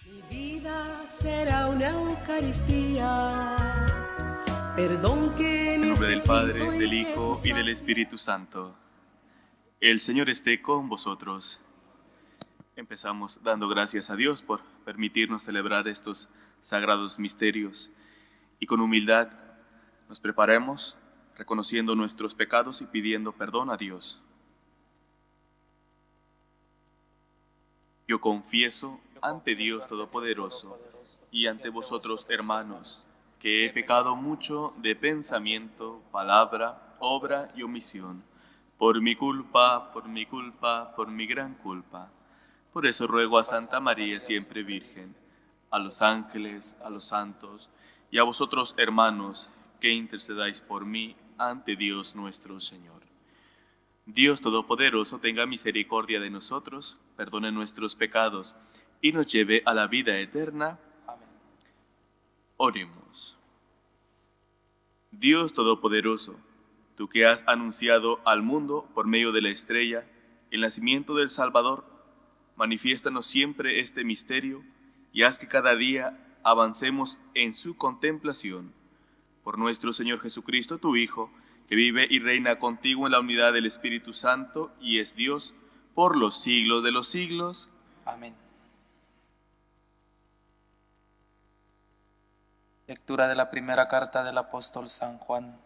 Mi vida será una Eucaristía, perdón que En nombre del Padre, necesito del y Hijo y del Espíritu Santo. El Señor esté con vosotros. Empezamos dando gracias a Dios por permitirnos celebrar estos sagrados misterios y con humildad nos preparemos reconociendo nuestros pecados y pidiendo perdón a Dios. Yo confieso ante Dios Todopoderoso y ante vosotros, hermanos, que he pecado mucho de pensamiento, palabra, obra y omisión, por mi culpa, por mi gran culpa. Por eso ruego a Santa María, siempre Virgen, a los ángeles, a los santos y a vosotros, hermanos, que intercedáis por mí ante Dios nuestro Señor. Dios Todopoderoso tenga misericordia de nosotros, perdone nuestros pecados y nos lleve a la vida eterna. Amén. Oremos. Dios Todopoderoso, tú que has anunciado al mundo por medio de la estrella el nacimiento del Salvador, manifiéstanos siempre este misterio y haz que cada día avancemos en su contemplación. Por nuestro Señor Jesucristo, tu Hijo, que vive y reina contigo en la unidad del Espíritu Santo y es Dios por los siglos de los siglos. Amén. Lectura de la primera carta del apóstol San Juan.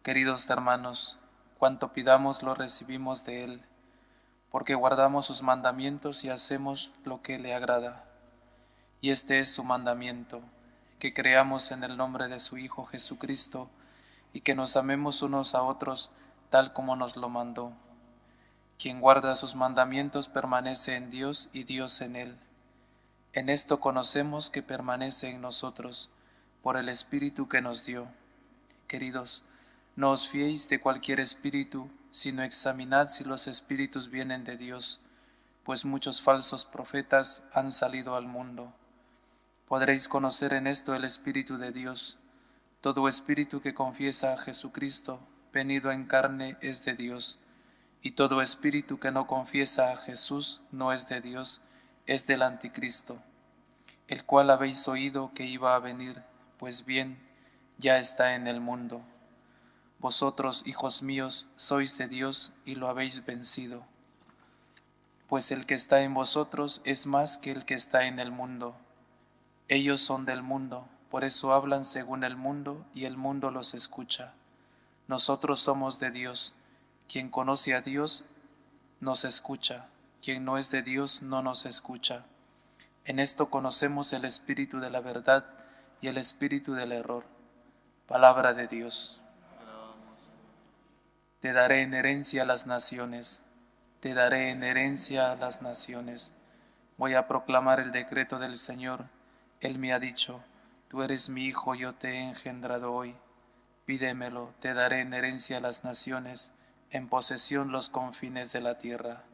Queridos hermanos, cuanto pidamos lo recibimos de Él, porque guardamos sus mandamientos y hacemos lo que le agrada. Y este es su mandamiento, que creamos en el nombre de su Hijo Jesucristo, y que nos amemos unos a otros tal como nos lo mandó. Quien guarda sus mandamientos permanece en Dios y Dios en él. En esto conocemos que permanece en nosotros, por el Espíritu que nos dio. Queridos, no os fiéis de cualquier espíritu, sino examinad si los espíritus vienen de Dios, pues muchos falsos profetas han salido al mundo. Podréis conocer en esto el Espíritu de Dios. Todo espíritu que confiesa a Jesucristo, venido en carne, es de Dios, y todo espíritu que no confiesa a Jesús no es de Dios, es del anticristo, el cual habéis oído que iba a venir, pues bien, ya está en el mundo. Vosotros, hijos míos, sois de Dios y lo habéis vencido, pues el que está en vosotros es más que el que está en el mundo. Ellos son del mundo, por eso hablan según el mundo y el mundo los escucha. Nosotros somos de Dios. Quien conoce a Dios nos escucha, quien no es de Dios no nos escucha. En esto conocemos el espíritu de la verdad y el espíritu del error. Palabra de Dios. Te daré en herencia a las naciones, te daré en herencia a las naciones. Voy a proclamar el decreto del Señor. Él me ha dicho: tú eres mi hijo, yo te he engendrado hoy. Pídemelo, te daré en herencia a las naciones, en posesión los confines de la tierra.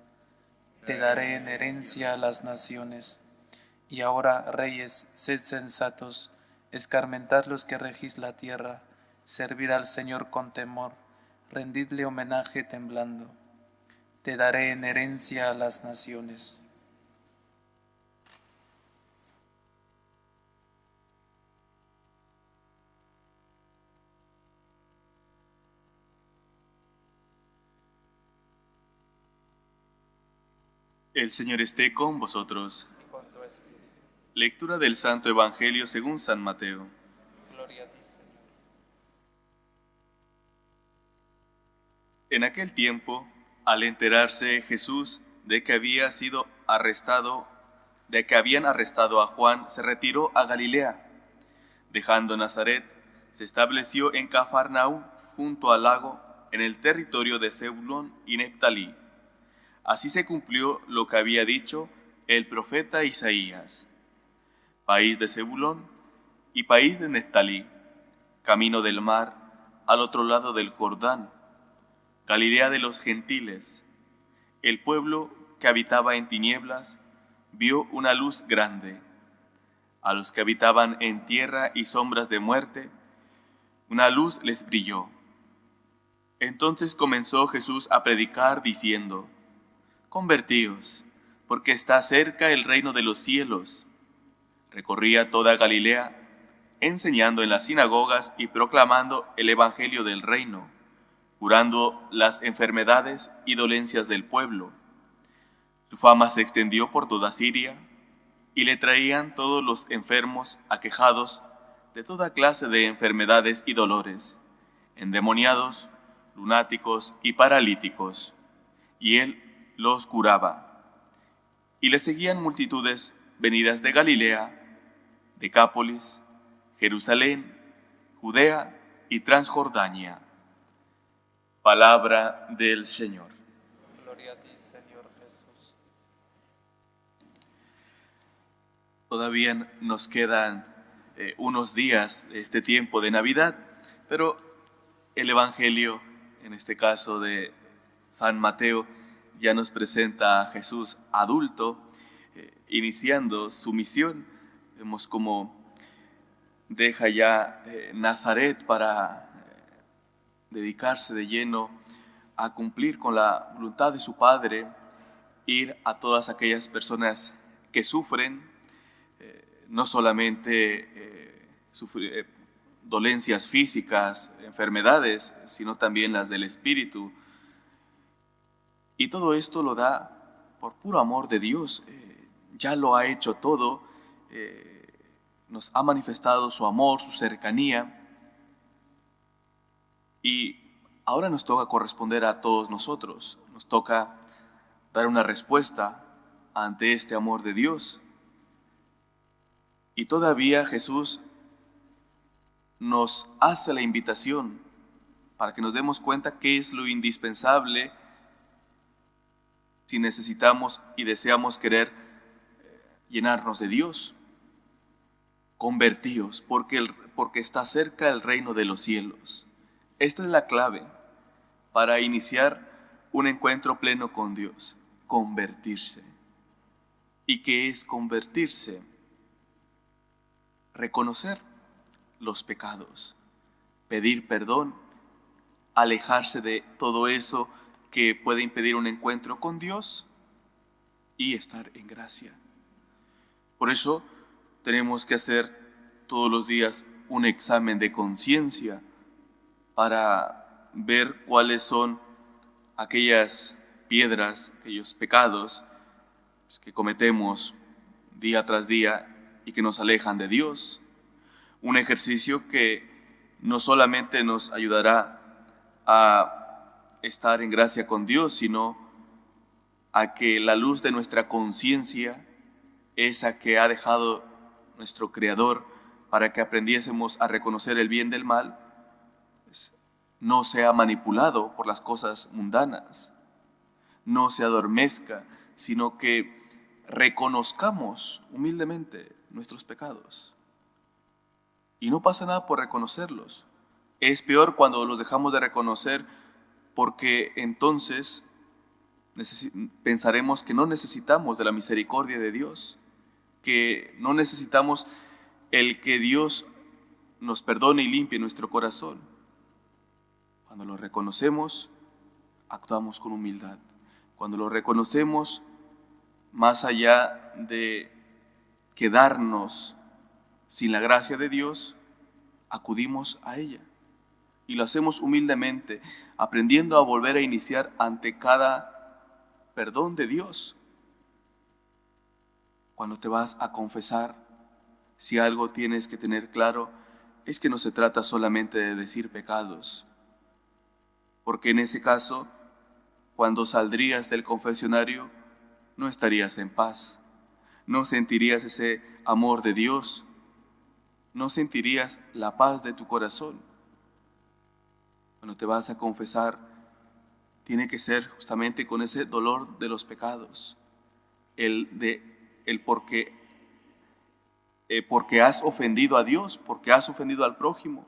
Te daré en herencia a las naciones. Y ahora, reyes, sed sensatos, escarmentad los que regís la tierra, servid al Señor con temor, rendidle homenaje temblando. Te daré en herencia a las naciones. El Señor esté con vosotros. Y con tu espíritu. Lectura del Santo Evangelio según San Mateo. Gloria a ti, Señor. En aquel tiempo, al enterarse Jesús de que habían arrestado a Juan, se retiró a Galilea. Dejando Nazaret, se estableció en Cafarnaúm, junto al lago, en el territorio de Zebulón y Neftalí. Así se cumplió lo que había dicho el profeta Isaías: país de Zebulón y país de Neftalí, camino del mar, al otro lado del Jordán, Galilea de los gentiles. El pueblo que habitaba en tinieblas vio una luz grande. A los que habitaban en tierra y sombras de muerte, una luz les brilló. Entonces comenzó Jesús a predicar diciendo: convertíos, porque está cerca el reino de los cielos. Recorría toda Galilea, enseñando en las sinagogas y proclamando el evangelio del reino, curando las enfermedades y dolencias del pueblo. Su fama se extendió por toda Siria, y le traían todos los enfermos aquejados de toda clase de enfermedades y dolores, endemoniados, lunáticos y paralíticos, y él los curaba. Y le seguían multitudes venidas de Galilea, Decápolis, Jerusalén, Judea y Transjordania. Palabra del Señor. Gloria a ti, Señor Jesús. Todavía nos quedan unos días de este tiempo de Navidad, pero el Evangelio, en este caso de San Mateo, ya nos presenta a Jesús adulto, iniciando su misión. Vemos cómo deja ya Nazaret para dedicarse de lleno a cumplir con la voluntad de su Padre, ir a todas aquellas personas que sufren, no solamente dolencias físicas, enfermedades, sino también las del espíritu. Y todo esto lo da por puro amor de Dios. Ya lo ha hecho todo, nos ha manifestado su amor, su cercanía, y ahora nos toca corresponder a todos nosotros. Nos toca dar una respuesta ante este amor de Dios. Y todavía Jesús nos hace la invitación para que nos demos cuenta qué es lo indispensable si necesitamos y deseamos querer llenarnos de Dios. Convertíos, porque está cerca el reino de los cielos. Esta es la clave para iniciar un encuentro pleno con Dios: convertirse. ¿Y qué es convertirse? Reconocer los pecados, pedir perdón, alejarse de todo eso que puede impedir un encuentro con Dios y estar en gracia. Por eso tenemos que hacer todos los días un examen de conciencia para ver cuáles son aquellas piedras, aquellos pecados que cometemos día tras día y que nos alejan de Dios. Un ejercicio que no solamente nos ayudará a estar en gracia con Dios, sino a que la luz de nuestra conciencia, esa que ha dejado nuestro Creador para que aprendiésemos a reconocer el bien del mal, no sea manipulado por las cosas mundanas, no se adormezca, sino que reconozcamos humildemente nuestros pecados. Y no pasa nada por reconocerlos. Es peor cuando los dejamos de reconocer, porque entonces pensaremos que no necesitamos de la misericordia de Dios, que no necesitamos el que Dios nos perdone y limpie nuestro corazón. Cuando lo reconocemos, actuamos con humildad. Cuando lo reconocemos, más allá de quedarnos sin la gracia de Dios, acudimos a ella. Y lo hacemos humildemente, aprendiendo a volver a iniciar ante cada perdón de Dios. Cuando te vas a confesar, si algo tienes que tener claro, es que no se trata solamente de decir pecados. Porque en ese caso, cuando saldrías del confesionario, no estarías en paz, no sentirías ese amor de Dios, no sentirías la paz de tu corazón. Cuando te vas a confesar, tiene que ser justamente con ese dolor de los pecados, porque has ofendido a Dios, porque has ofendido al prójimo,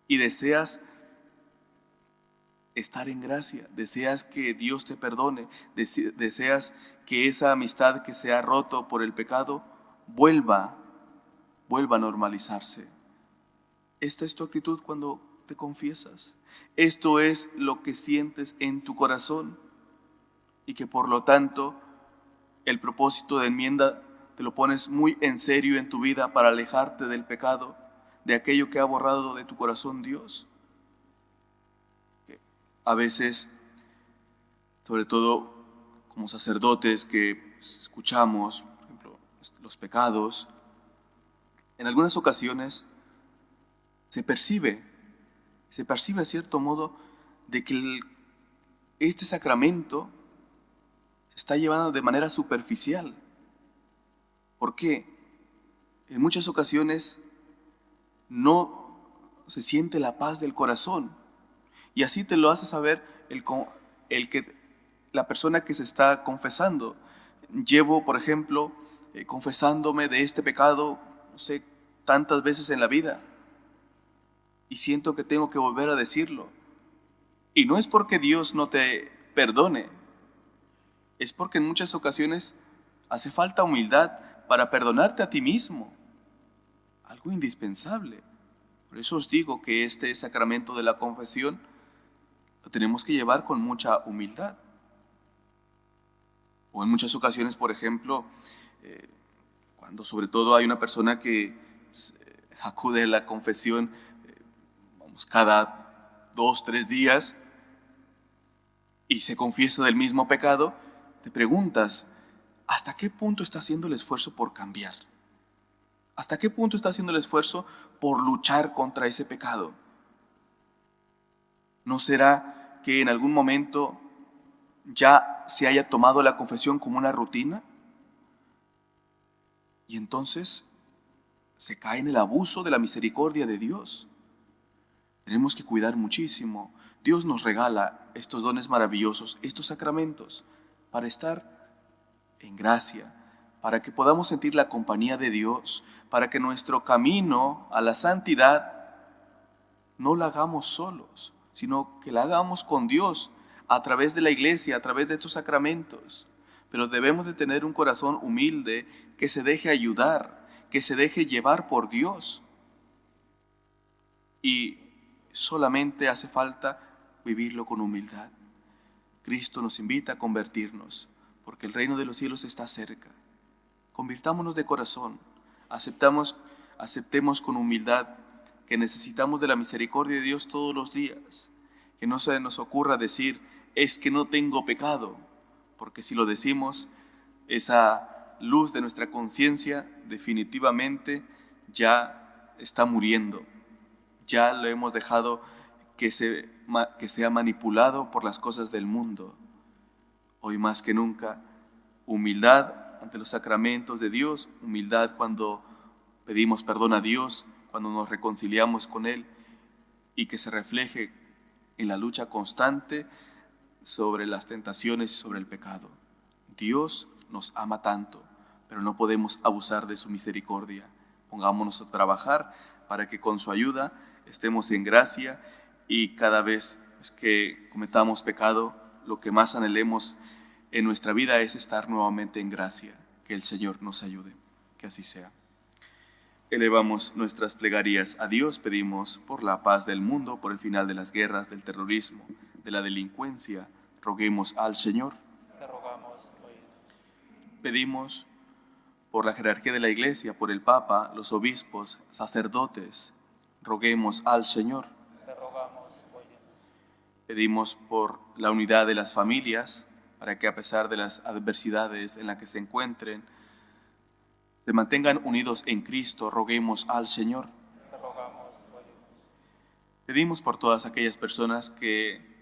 y deseas estar en gracia, deseas que Dios te perdone, deseas que esa amistad que se ha roto por el pecado vuelva a normalizarse. Esta es tu actitud cuando te confiesas. Esto es lo que sientes en tu corazón y que por lo tanto el propósito de enmienda te lo pones muy en serio en tu vida para alejarte del pecado, de aquello que ha borrado de tu corazón Dios. A veces, sobre todo como sacerdotes que escuchamos, por ejemplo, los pecados, en algunas ocasiones se percibe a cierto modo de que este sacramento se está llevando de manera superficial. ¿Por qué? En muchas ocasiones no se siente la paz del corazón. Y así te lo hace saber la persona que se está confesando. Llevo, por ejemplo, confesándome de este pecado, no sé, tantas veces en la vida. Y siento que tengo que volver a decirlo. Y no es porque Dios no te perdone, es porque en muchas ocasiones hace falta humildad para perdonarte a ti mismo. Algo indispensable. Por eso os digo que este sacramento de la confesión lo tenemos que llevar con mucha humildad. O en muchas ocasiones, por ejemplo, cuando sobre todo hay una persona que acude a la confesión, cada 2, 3 días y se confiesa del mismo pecado, te preguntas, ¿hasta qué punto está haciendo el esfuerzo por cambiar? ¿Hasta qué punto está haciendo el esfuerzo por luchar contra ese pecado? ¿No será que en algún momento ya se haya tomado la confesión como una rutina? Y entonces se cae en el abuso de la misericordia de Dios. Tenemos que cuidar muchísimo. Dios nos regala estos dones maravillosos, estos sacramentos, para estar en gracia, para que podamos sentir la compañía de Dios, para que nuestro camino a la santidad no la hagamos solos, sino que la hagamos con Dios, a través de la iglesia, a través de estos sacramentos. Pero debemos de tener un corazón humilde, que se deje ayudar, que se deje llevar por Dios. Y solamente hace falta vivirlo con humildad. Cristo nos invita a convertirnos, porque el reino de los cielos está cerca. Convirtámonos de corazón, aceptemos con humildad que necesitamos de la misericordia de Dios todos los días. Que no se nos ocurra decir, es que no tengo pecado, porque si lo decimos, esa luz de nuestra conciencia definitivamente ya está muriendo. Ya lo hemos dejado que sea manipulado por las cosas del mundo. Hoy más que nunca, humildad ante los sacramentos de Dios, humildad cuando pedimos perdón a Dios, cuando nos reconciliamos con Él, y que se refleje en la lucha constante sobre las tentaciones y sobre el pecado. Dios nos ama tanto, pero no podemos abusar de su misericordia. Pongámonos a trabajar para que con su ayuda estemos en gracia y cada vez que cometamos pecado, lo que más anhelemos en nuestra vida es estar nuevamente en gracia. Que el Señor nos ayude, que así sea. Elevamos nuestras plegarias a Dios, pedimos por la paz del mundo, por el final de las guerras, del terrorismo, de la delincuencia. Roguemos al Señor. Te rogamos, óyenos. Pedimos por la jerarquía de la Iglesia, por el Papa, los obispos, sacerdotes. Roguemos al Señor. Te rogamos, óyenos. Pedimos por la unidad de las familias, para que a pesar de las adversidades en las que se encuentren, se mantengan unidos en Cristo. Roguemos al Señor. Te rogamos, óyenos. Pedimos por todas aquellas personas que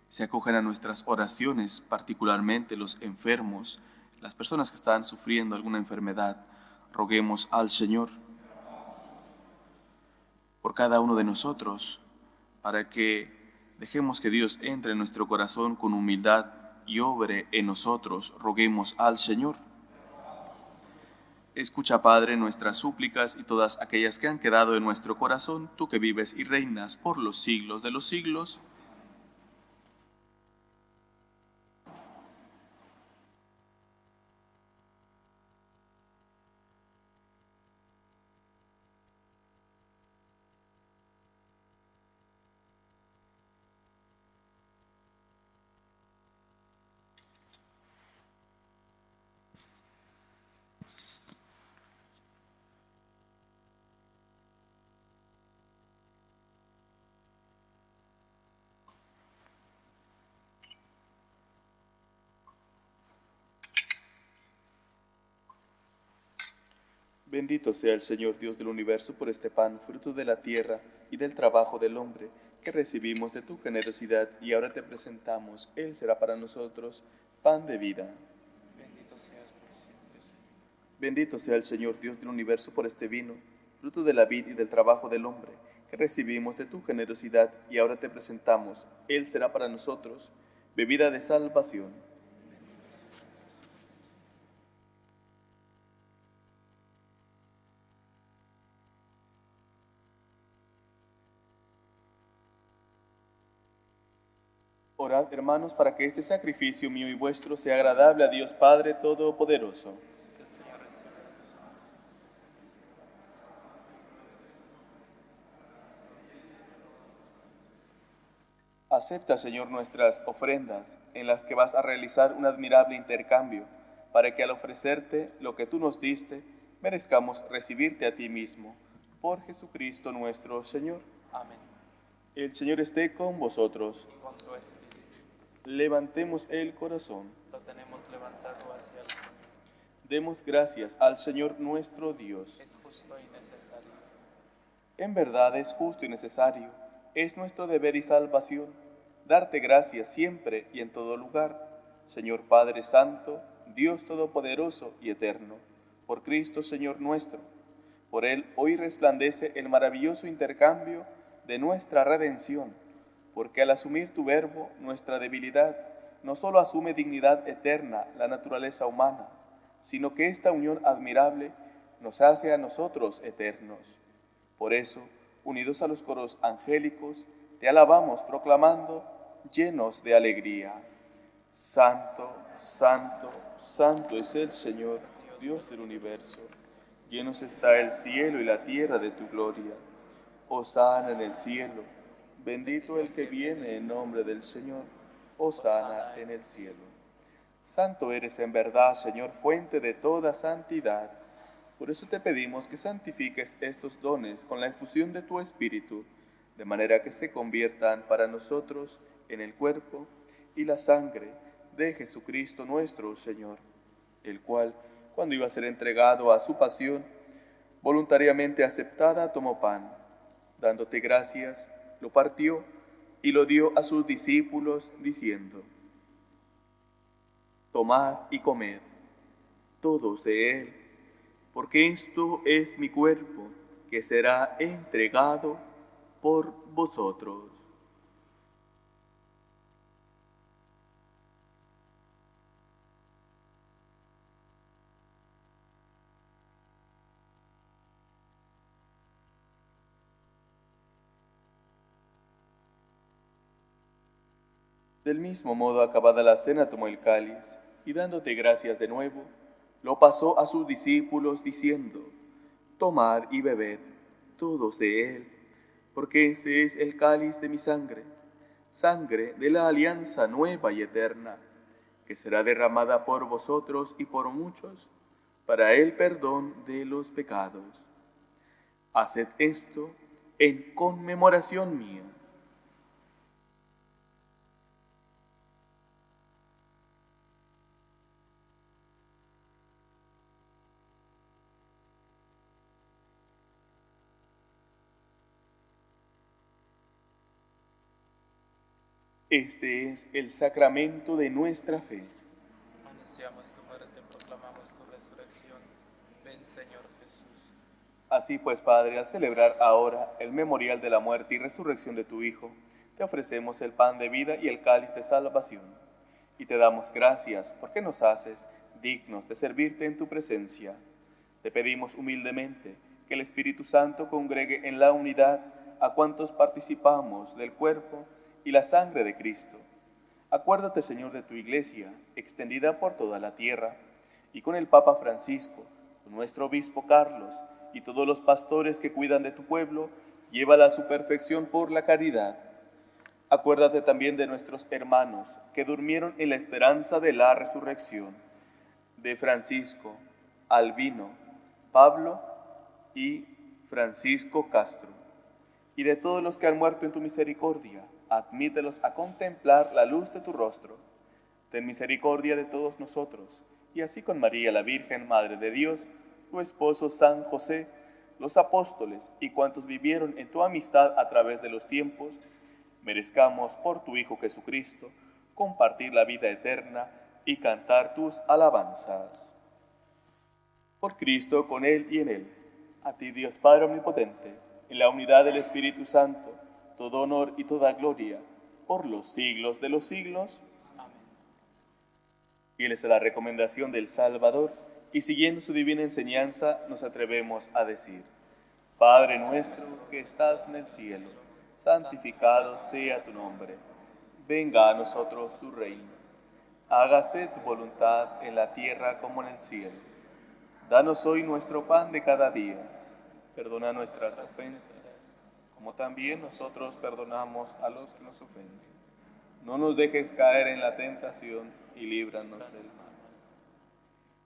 se acogen a nuestras oraciones, particularmente los enfermos, las personas que están sufriendo alguna enfermedad. Roguemos al Señor. Por cada uno de nosotros, para que dejemos que Dios entre en nuestro corazón con humildad y obre en nosotros. Roguemos al Señor. Escucha, Padre, nuestras súplicas y todas aquellas que han quedado en nuestro corazón, tú que vives y reinas por los siglos de los siglos. Bendito sea el Señor Dios del universo por este pan, fruto de la tierra y del trabajo del hombre, que recibimos de tu generosidad y ahora te presentamos. Él será para nosotros pan de vida. Bendito seas por siempre, Señor. Bendito sea el Señor Dios del universo por este vino, fruto de la vid y del trabajo del hombre, que recibimos de tu generosidad y ahora te presentamos. Él será para nosotros bebida de salvación. Orad, hermanos, para que este sacrificio mío y vuestro sea agradable a Dios Padre Todopoderoso. Que el Señor reciba de tus manos. Acepta, Señor, nuestras ofrendas, en las que vas a realizar un admirable intercambio, para que al ofrecerte lo que tú nos diste, merezcamos recibirte a ti mismo. Por Jesucristo nuestro Señor. Amén. El Señor esté con vosotros. Y con tu espíritu Levantemos el corazón. lo tenemos levantado hacia el Señor. Demos gracias al Señor nuestro Dios. Es justo y necesario. En verdad es justo y necesario, es nuestro deber y salvación, darte gracias siempre y en todo lugar, Señor Padre Santo, Dios Todopoderoso y Eterno, por Cristo Señor nuestro. Por Él hoy resplandece el maravilloso intercambio de nuestra redención, porque al asumir tu verbo, nuestra debilidad, no solo asume dignidad eterna la naturaleza humana, sino que esta unión admirable nos hace a nosotros eternos. Por eso, unidos a los coros angélicos, te alabamos proclamando, llenos de alegría. Santo, santo, santo es el Señor, Dios del universo. Llenos está el cielo y la tierra de tu gloria. Hosana en el cielo. Bendito el que viene en nombre del Señor. Hosana en el cielo. Santo eres en verdad, Señor, fuente de toda santidad. Por eso te pedimos que santifiques estos dones con la infusión de tu Espíritu, de manera que se conviertan para nosotros en el cuerpo y la sangre de Jesucristo nuestro Señor, el cual, cuando iba a ser entregado a su pasión, voluntariamente aceptada, tomó pan, dándote gracias, lo partió y lo dio a sus discípulos, diciendo: Tomad y comed, todos de él, porque esto es mi cuerpo, que será entregado por vosotros. Del mismo modo, acabada la cena, tomó el cáliz, y dándote gracias de nuevo, lo pasó a sus discípulos, diciendo: Tomad y bebed, todos de él, porque este es el cáliz de mi sangre, sangre de la alianza nueva y eterna, que será derramada por vosotros y por muchos, para el perdón de los pecados. Haced esto en conmemoración mía. Este es el sacramento de nuestra fe. Anunciamos tu muerte, proclamamos tu resurrección. Ven, Señor Jesús. Así pues, Padre, al celebrar ahora el memorial de la muerte y resurrección de tu Hijo, te ofrecemos el pan de vida y el cáliz de salvación. Y te damos gracias porque nos haces dignos de servirte en tu presencia. Te pedimos humildemente que el Espíritu Santo congregue en la unidad a cuantos participamos del cuerpo y la sangre de Cristo. Acuérdate, Señor, de tu Iglesia, extendida por toda la tierra, y con el Papa Francisco, con nuestro Obispo Carlos, y todos los pastores que cuidan de tu pueblo, llévala a su perfección por la caridad. Acuérdate también de nuestros hermanos que durmieron en la esperanza de la resurrección, de Francisco, Albino, Pablo y Francisco Castro, y de todos los que han muerto en tu misericordia. Admítelos a contemplar la luz de tu rostro. Ten misericordia de todos nosotros, y así con María, la Virgen, Madre de Dios, tu esposo San José, los apóstoles y cuantos vivieron en tu amistad a través de los tiempos, merezcamos por tu Hijo Jesucristo compartir la vida eterna y cantar tus alabanzas. Por Cristo, con Él y en Él, a ti Dios Padre Omnipotente, en la unidad del Espíritu Santo, todo honor y toda gloria, por los siglos de los siglos. Amén. Fieles a la recomendación del Salvador y siguiendo su divina enseñanza, nos atrevemos a decir: Padre nuestro que estás en el cielo, santificado sea tu nombre. Venga a nosotros tu reino. Hágase tu voluntad en la tierra como en el cielo. Danos hoy nuestro pan de cada día. Perdona nuestras ofensas, como también nosotros perdonamos a los que nos ofenden. No nos dejes caer en la tentación y líbranos del mal.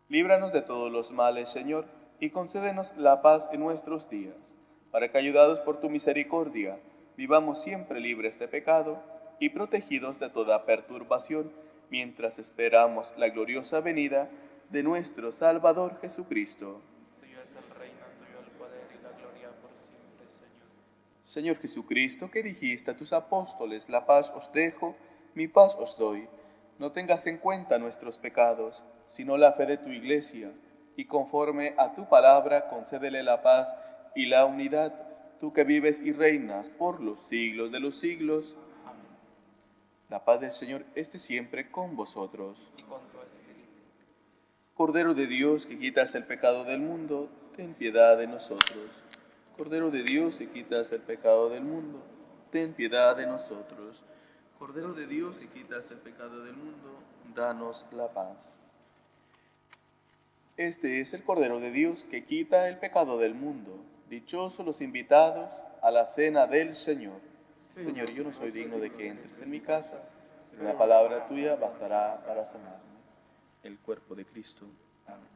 Líbranos de todos los males, Señor, y concédenos la paz en nuestros días, para que, ayudados por tu misericordia, vivamos siempre libres de pecado y protegidos de toda perturbación, mientras esperamos la gloriosa venida de nuestro Salvador Jesucristo. Tuyo es el reino, tuyo el poder y la gloria por siempre, Señor. Señor Jesucristo, que dijiste a tus apóstoles: la paz os dejo, mi paz os doy. No tengas en cuenta nuestros pecados, sino la fe de tu Iglesia, y conforme a tu palabra concédele la paz y la unidad, tú que vives y reinas por los siglos de los siglos. Amén. La paz del Señor esté siempre con vosotros. Y con tu espíritu. Cordero de Dios, que quitas el pecado del mundo, ten piedad de nosotros. Cordero de Dios, que quitas el pecado del mundo, ten piedad de nosotros. Cordero de Dios, que quitas el pecado del mundo, danos la paz. Este es el Cordero de Dios que quita el pecado del mundo. Dichosos los invitados a la cena del Señor. Señor, yo no soy digno de que entres en mi casa, pero una palabra tuya bastará para sanarme. El cuerpo de Cristo. Amén.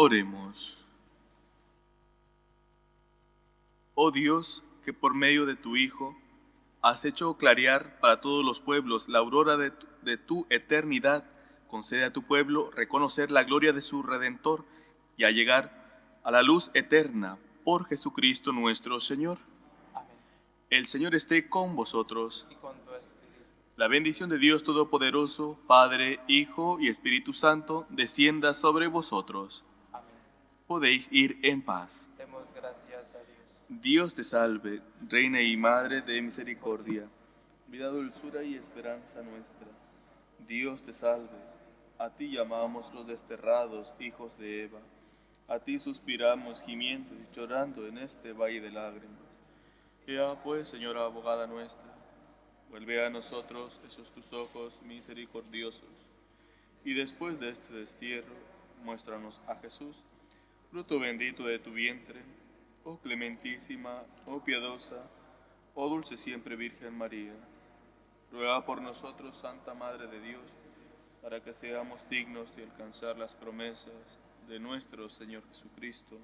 Oremos. Oh Dios, que por medio de tu Hijo has hecho clarear para todos los pueblos la aurora de tu eternidad, concede a tu pueblo reconocer la gloria de su Redentor y a llegar a la luz eterna por Jesucristo nuestro Señor. Amén. El Señor esté con vosotros. Y con tu espíritu. La bendición de Dios Todopoderoso, Padre, Hijo y Espíritu Santo, descienda sobre vosotros. Amén. Podéis ir en paz. Demos gracias a Dios. Dios te salve, Reina y Madre de misericordia, vida, dulzura y esperanza nuestra. Dios te salve, a ti llamamos los desterrados hijos de Eva, a ti suspiramos gimiendo y llorando en este valle de lágrimas. Ea pues, Señora abogada nuestra, vuelve a nosotros esos tus ojos misericordiosos, y después de este destierro, muéstranos a Jesús, fruto bendito de tu vientre, oh clementísima, oh piadosa, oh dulce siempre Virgen María. Ruega por nosotros, Santa Madre de Dios, para que seamos dignos de alcanzar las promesas de nuestro Señor Jesucristo.